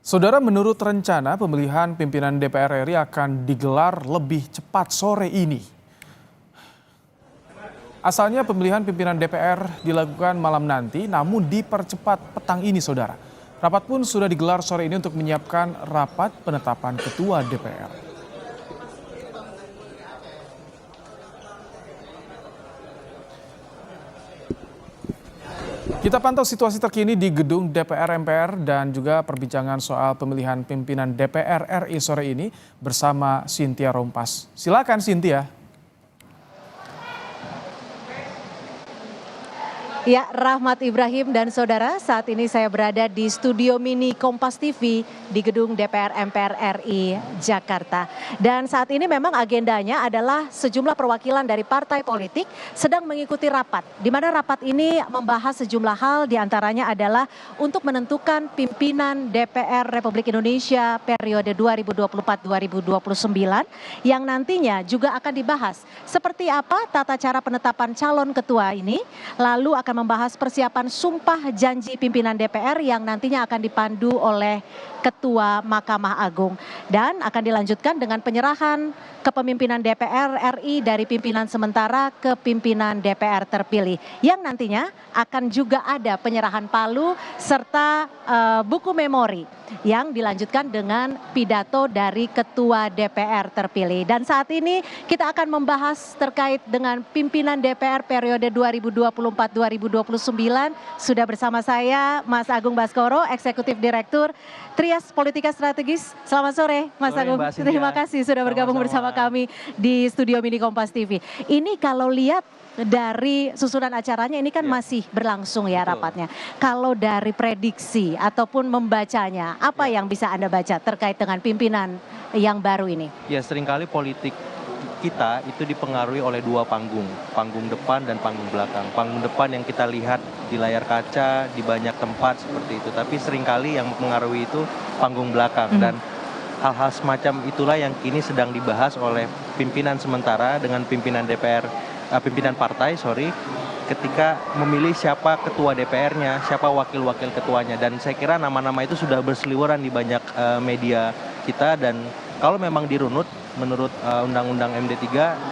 Saudara, menurut rencana pemilihan pimpinan DPR RI akan digelar lebih cepat sore ini. Asalnya pemilihan pimpinan DPR dilakukan malam nanti, namun dipercepat petang ini, saudara. Rapat pun sudah digelar sore ini untuk menyiapkan rapat penetapan ketua DPR. Kita pantau situasi terkini di gedung DPR MPR dan juga perbincangan soal pemilihan pimpinan DPR RI sore ini bersama Cynthia Rompas. Silakan Cynthia. Ya, Rahmat Ibrahim dan saudara, saat ini saya berada di studio mini Kompas TV di gedung DPR MPR RI Jakarta. Dan saat ini memang agendanya adalah sejumlah perwakilan dari partai politik sedang mengikuti rapat. Di mana rapat ini membahas sejumlah hal, diantaranya adalah untuk menentukan pimpinan DPR Republik Indonesia periode 2024-2029 yang nantinya juga akan dibahas seperti apa tata cara penetapan calon ketua ini, lalu akan membahas persiapan sumpah janji pimpinan DPR yang nantinya akan dipandu oleh Ketua Mahkamah Agung. Dan akan dilanjutkan dengan penyerahan kepemimpinan DPR RI dari pimpinan sementara ke pimpinan DPR terpilih. Yang nantinya akan juga ada penyerahan palu serta buku memori yang dilanjutkan dengan pidato dari Ketua DPR terpilih. Dan saat ini kita akan membahas terkait dengan pimpinan DPR periode 2024-2029. Sudah bersama saya Mas Agung Baskoro, Eksekutif Direktur Trias Politika Strategis. Selamat sore Mas Agung. Terima kasih sudah bergabung bersama kami di studio mini Kompas TV. Ini kalau lihat dari susunan acaranya ini kan masih berlangsung ya rapatnya. Kalau dari prediksi ataupun membacanya, apa yang bisa Anda baca terkait dengan pimpinan yang baru ini? Ya, seringkali politik kita itu dipengaruhi oleh dua panggung depan dan panggung belakang. Panggung depan yang kita lihat di layar kaca, di banyak tempat seperti itu. Tapi seringkali yang mempengaruhi itu panggung belakang. Dan hal-hal semacam itulah yang kini sedang dibahas oleh pimpinan sementara dengan pimpinan pimpinan partai, ketika memilih siapa ketua DPR-nya, siapa wakil-wakil ketuanya. Dan saya kira nama-nama itu sudah berseliweran di banyak media kita, dan kalau memang dirunut menurut Undang-Undang MD3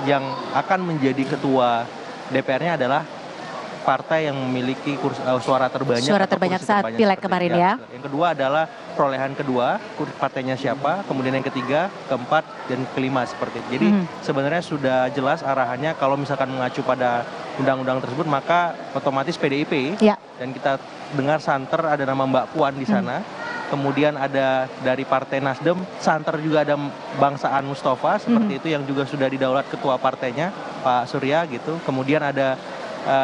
yang akan menjadi ketua DPR-nya adalah partai yang memiliki suara terbanyak saat pileg kemarin ya. Yang kedua adalah perolehan kedua, partainya siapa, kemudian yang ketiga, keempat, dan kelima seperti itu. Jadi sebenarnya sudah jelas arahannya kalau misalkan mengacu pada undang-undang tersebut maka otomatis PDIP dan kita dengar santer ada nama Mbak Puan di sana. Kemudian ada dari Partai Nasdem, santer juga ada Bangsaan Mustafa seperti itu yang juga sudah didaulat ketua partainya Pak Surya gitu. Kemudian ada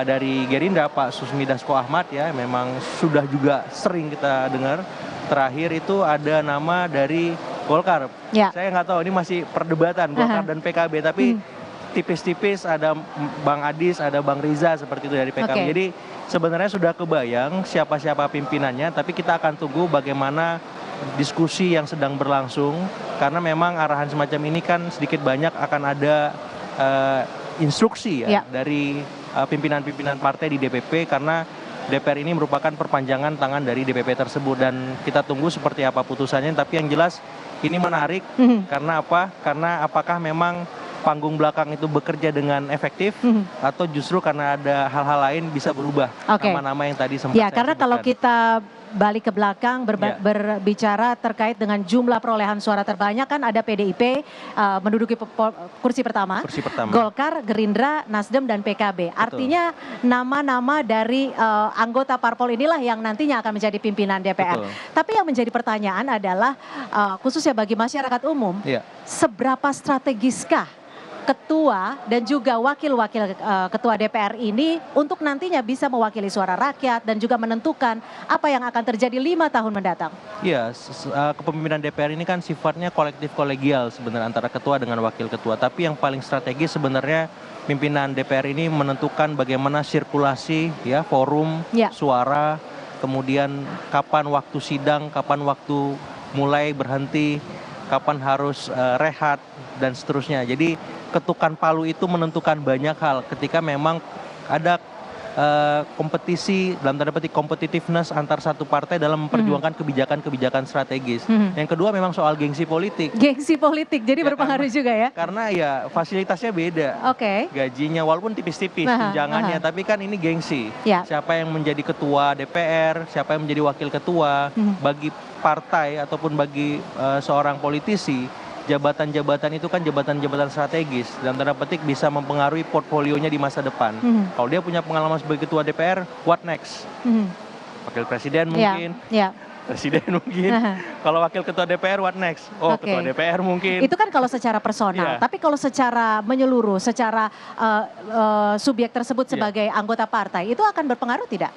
dari Gerindra Pak Susmi Dasko Ahmad ya, memang sudah juga sering kita dengar. Terakhir itu ada nama dari Golkar. Saya nggak tahu, ini masih perdebatan Golkar dan PKB, tapi tipis-tipis ada Bang Adis, ada Bang Riza seperti itu dari PKB. Jadi sebenarnya sudah kebayang siapa-siapa pimpinannya, tapi kita akan tunggu bagaimana diskusi yang sedang berlangsung. Karena memang arahan semacam ini kan sedikit banyak akan ada instruksi dari pimpinan-pimpinan partai di DPP, karena DPR ini merupakan perpanjangan tangan dari DPP tersebut. Dan kita tunggu seperti apa putusannya, tapi yang jelas ini menarik. Karena apa? Karena apakah memang panggung belakang itu bekerja dengan efektif atau justru karena ada hal-hal lain bisa berubah nama-nama yang tadi sempat saya karena sebutkan. Kalau kita balik ke belakang berbicara terkait dengan jumlah perolehan suara terbanyak kan ada PDIP menduduki kursi pertama, Golkar, Gerindra, Nasdem dan PKB. Artinya nama-nama dari anggota parpol inilah yang nantinya akan menjadi pimpinan DPR. Tapi yang menjadi pertanyaan adalah khususnya bagi masyarakat umum, seberapa strategiskah ketua dan juga wakil-wakil ketua DPR ini untuk nantinya bisa mewakili suara rakyat dan juga menentukan apa yang akan terjadi 5 tahun mendatang. Iya, kepemimpinan DPR ini kan sifatnya kolektif kolegial sebenarnya antara ketua dengan wakil ketua. Tapi yang paling strategis sebenarnya pimpinan DPR ini menentukan bagaimana sirkulasi forum, suara, kemudian kapan waktu sidang, kapan waktu mulai berhenti, kapan harus rehat dan seterusnya. Jadi ketukan palu itu menentukan banyak hal ketika memang ada kompetisi dalam tanda petik competitiveness antar satu partai dalam memperjuangkan kebijakan-kebijakan strategis. Yang kedua memang soal gengsi politik. Gengsi politik, jadi Ya, berpengaruh juga ya? Karena ya fasilitasnya beda. Oke. Gajinya walaupun tipis-tipis tunjangannya, tapi kan ini gengsi. Ya. Siapa yang menjadi ketua DPR, siapa yang menjadi wakil ketua, bagi partai ataupun bagi seorang politisi, jabatan-jabatan itu kan jabatan-jabatan strategis, dalam tanda petik bisa mempengaruhi portfolionya di masa depan. Kalau dia punya pengalaman sebagai ketua DPR, what next? Wakil presiden mungkin, presiden mungkin. Kalau wakil ketua DPR, what next? Oh, ketua DPR mungkin. Itu kan kalau secara personal, tapi kalau secara menyeluruh, secara subjek tersebut sebagai anggota partai, itu akan berpengaruh tidak?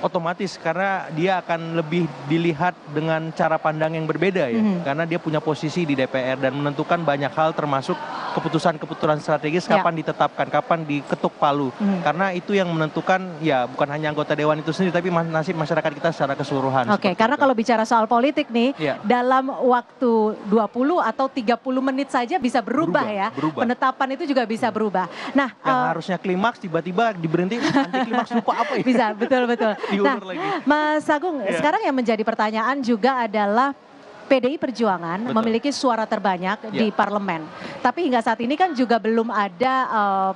Otomatis, karena dia akan lebih dilihat dengan cara pandang yang berbeda ya. Karena dia punya posisi di DPR dan menentukan banyak hal termasuk keputusan-keputusan strategis kapan ditetapkan, kapan diketuk palu. Karena itu yang menentukan ya bukan hanya anggota dewan itu sendiri tapi nasib masyarakat kita secara keseluruhan. Oke, karena kalau bicara soal politik nih, dalam waktu 20 atau 30 menit saja bisa berubah ya. Penetapan itu juga bisa berubah. Nah, yang harusnya klimaks tiba-tiba diberhenti anti klimaks, lupa apa ya? Bisa, betul. Nah, Mas Agung, sekarang yang menjadi pertanyaan juga adalah PDI Perjuangan memiliki suara terbanyak di parlemen. Tapi hingga saat ini kan juga belum ada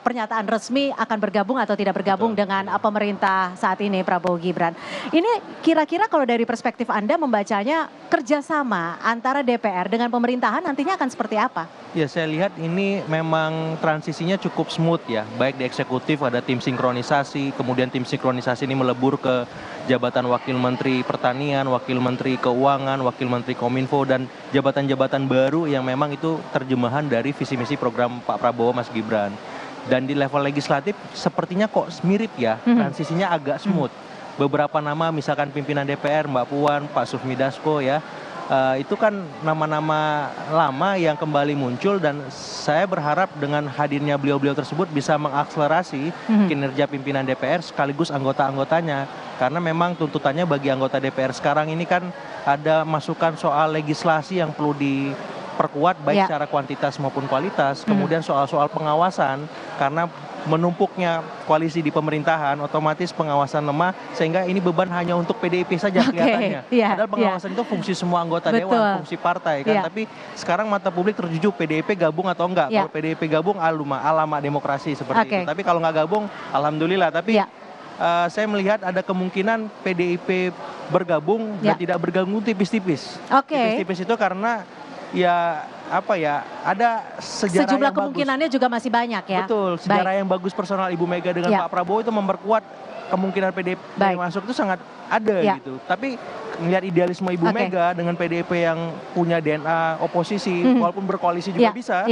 pernyataan resmi akan bergabung atau tidak bergabung dengan pemerintah saat ini, Prabowo Gibran. Ini kira-kira kalau dari perspektif Anda membacanya kerjasama antara DPR dengan pemerintahan nantinya akan seperti apa? Ya, saya lihat ini memang transisinya cukup smooth ya. Baik di eksekutif ada tim sinkronisasi, kemudian tim sinkronisasi ini melebur ke jabatan Wakil Menteri Pertanian, Wakil Menteri Keuangan, Wakil Menteri Kominfo, dan jabatan-jabatan baru yang memang itu terjemahan dari visi misi program Pak Prabowo, Mas Gibran. Dan di level legislatif sepertinya kok mirip ya, transisinya agak smooth. Beberapa nama misalkan pimpinan DPR, Mbak Puan, Pak Sufmi Dasko ya, itu kan nama-nama lama yang kembali muncul dan saya berharap dengan hadirnya beliau-beliau tersebut bisa mengakselerasi kinerja pimpinan DPR sekaligus anggota-anggotanya. Karena memang tuntutannya bagi anggota DPR sekarang ini kan ada masukan soal legislasi yang perlu diperkuat baik secara kuantitas maupun kualitas. Kemudian soal-soal pengawasan, karena menumpuknya koalisi di pemerintahan, otomatis pengawasan lemah sehingga ini beban hanya untuk PDIP saja kelihatannya. Padahal pengawasan itu fungsi semua anggota dewan, fungsi partai kan. Tapi sekarang mata publik tertuju PDIP gabung atau enggak. Kalau PDIP gabung, alamat demokrasi seperti itu. Tapi kalau nggak gabung, alhamdulillah. Tapi saya melihat ada kemungkinan PDIP bergabung dan tidak bergabung tipis-tipis. Tipis-tipis itu karena ya apa ya, ada sejarah sejumlah yang kemungkinannya bagus. juga masih banyak ya. Betul, sejarah yang bagus personal Ibu Mega dengan Pak Prabowo itu memperkuat kemungkinan PDIP masuk itu sangat ada gitu. Tapi melihat idealisme Ibu Mega dengan PDIP yang punya DNA oposisi, walaupun berkoalisi juga bisa.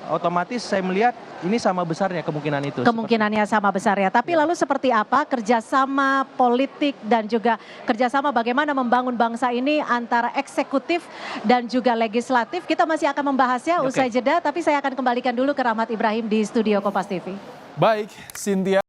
Otomatis saya melihat ini sama besarnya kemungkinan itu. Kemungkinannya sama besar ya. Tapi lalu seperti apa kerjasama politik dan juga kerjasama bagaimana membangun bangsa ini antara eksekutif dan juga legislatif? Kita masih akan membahasnya usai jeda. Tapi saya akan kembalikan dulu ke Rahmat Ibrahim di studio Kompas TV. Baik, Cynthia.